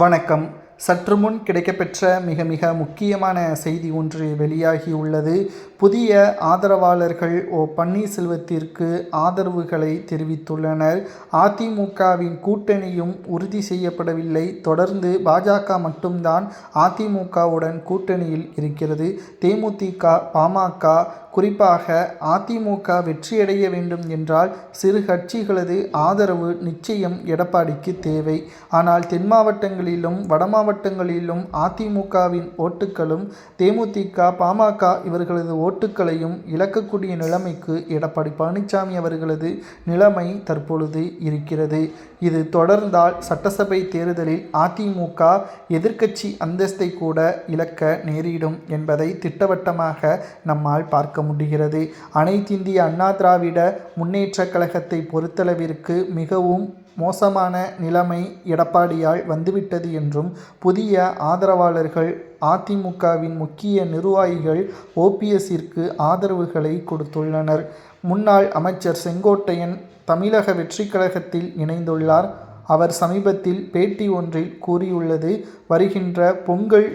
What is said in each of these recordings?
வணக்கம். சற்று முன் கிடைக்கப்பெற்ற மிக முக்கியமான செய்தி ஒன்று வெளியாகியுள்ளது. புதிய ஆதரவாளர்கள் பன்னீர்செல்வத்திற்கு ஆதரவுகளை தெரிவித்துள்ளனர். அதிமுகவின் கூட்டணியும் உறுதி செய்யப்படவில்லை. தொடர்ந்து பாஜக மட்டும்தான் அதிமுகவுடன் கூட்டணியில் இருக்கிறது. தேமுதிக, பாமக, குறிப்பாக அதிமுக வெற்றியடைய வேண்டும் என்றால் சிறு கட்சிகளது ஆதரவு நிச்சயம் எடப்பாடிக்கு தேவை. ஆனால் தென் மாவட்டங்களிலும் வட மாவட்டங்களிலும் அதிமுகவின் ஓட்டுகளும் தேமுதிக, பாமக இவர்களது ஓட்டுக்களையும் இழக்கக்கூடிய நிலைமைக்கு எடப்பாடி பழனிசாமி அவர்களது நிலைமை தற்பொழுது இருக்கிறது. இது தொடர்ந்தால் சட்டசபை தேர்தலில் அதிமுக எதிர்க்கட்சி அந்தஸ்தை கூட இழக்க நேரிடும் என்பதை திட்டவட்டமாக நம்மால் பார்க்க முடிகிறது. அனைத்திந்திய அண்ணா திராவிட முன்னேற்ற கழகத்தை பொறுத்தளவிற்கு மிகவும் மோசமான நிலைமை எடப்பாடியால் வந்துவிட்டது என்றும் புதிய ஆதரவாளர்கள் அதிமுகவின் முக்கிய நிர்வாகிகள் ஓபிஎஸ்ஸிற்கு ஆதரவுகளை கொடுத்துள்ளனர். முன்னாள் அமைச்சர் செங்கோட்டையன் தமிழக வெற்றி கழகத்தில் இணைந்துள்ளார். அவர் சமீபத்தில் பேட்டி ஒன்றில் கூறியுள்ளது, வருகின்ற பொங்கல்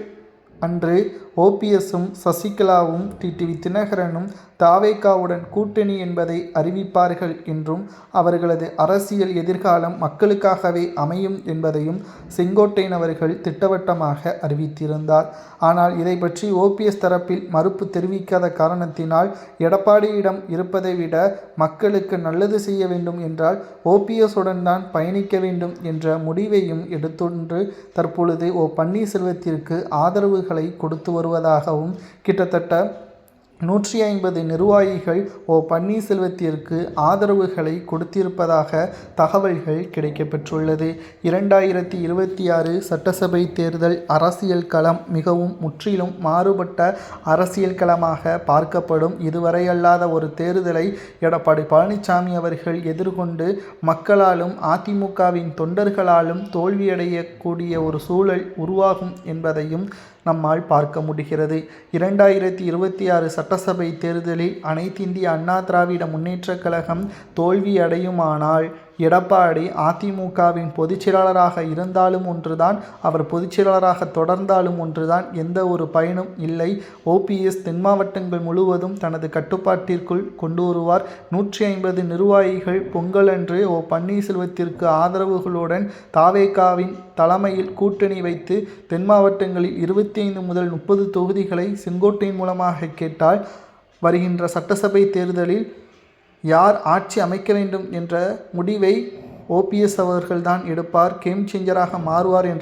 அன்று ஓபிஎஸ்ஸும் சசிகலாவும் டிடிவி தினகரனும் தாவேகாவுடன் கூட்டணி என்பதை அறிவிப்பார்கள் என்றும் அவர்களது அரசியல் எதிர்காலம் மக்களுக்காகவே அமையும் என்பதையும் செங்கோட்டையன் அவர்கள் திட்டவட்டமாக அறிவித்திருந்தார். ஆனால் இதை பற்றி ஓபிஎஸ் தரப்பில் மறுப்பு தெரிவிக்காத காரணத்தினால் எடப்பாடியிடம் இருப்பதை விட மக்களுக்கு நல்லது செய்ய வேண்டும் என்றால் ஓபிஎஸ்ஸுடன் தான் பயணிக்க வேண்டும் என்ற முடிவையும் எடுத்தொன்று தற்பொழுது பன்னீர்செல்வத்திற்கு ஆதரவுகளை கொடுத்து வருவதாகவும் கிட்டத்தட்ட 150 நிர்வாகிகள் பன்னீர்செல்வத்திற்கு ஆதரவுகளை கொடுத்திருப்பதாக தகவல்கள் கிடைக்கப்பெற்றுள்ளது. 2026 சட்டசபை தேர்தல் அரசியல் களம் மிகவும் முற்றிலும் மாறுபட்ட அரசியல் களமாக பார்க்கப்படும். இதுவரையல்லாத ஒரு தேர்தலை எடப்பாடி பழனிசாமி அவர்கள் எதிர்கொண்டு மக்களாலும் அதிமுகவின் தொண்டர்களாலும் தோல்வியடையக்கூடிய ஒரு சூழல் உருவாகும் என்பதையும் நம்மால் பார்க்க முடிகிறது. 2026 சட்டசபை தேர்தலில் அனைத்திந்திய அண்ணா திராவிட முன்னேற்ற கழகம் தோல்வியடையுமானால் எடப்பாடி அதிமுகவின் பொதுச்செயலாளராக இருந்தாலும் ஒன்றுதான், அவர் பொதுச்செயலாளராக தொடர்ந்தாலும் ஒன்றுதான், எந்த ஒரு பயனும் இல்லை. ஓபிஎஸ் தென் மாவட்டங்கள் முழுவதும் தனது கட்டுப்பாட்டிற்குள் கொண்டு வருவார். 150 நிர்வாகிகள் பொங்கலன்று பன்னீர்செல்வத்திற்கு ஆதரவுகளுடன் தாவேகாவின் தலைமையில் கூட்டணி வைத்து தென் மாவட்டங்களில் 25 முதல் 30 தொகுதிகளை செங்கோட்டையின் மூலமாக கேட்டால் வருகின்ற சட்டசபை தேர்தலில் யார் ஆட்சி அமைக்க வேண்டும் என்ற முடிவை ஓபிஎஸ் அவர்கள்தான் எடுப்பார். கேம் சேஞ்சராக மாறுவார் என்ற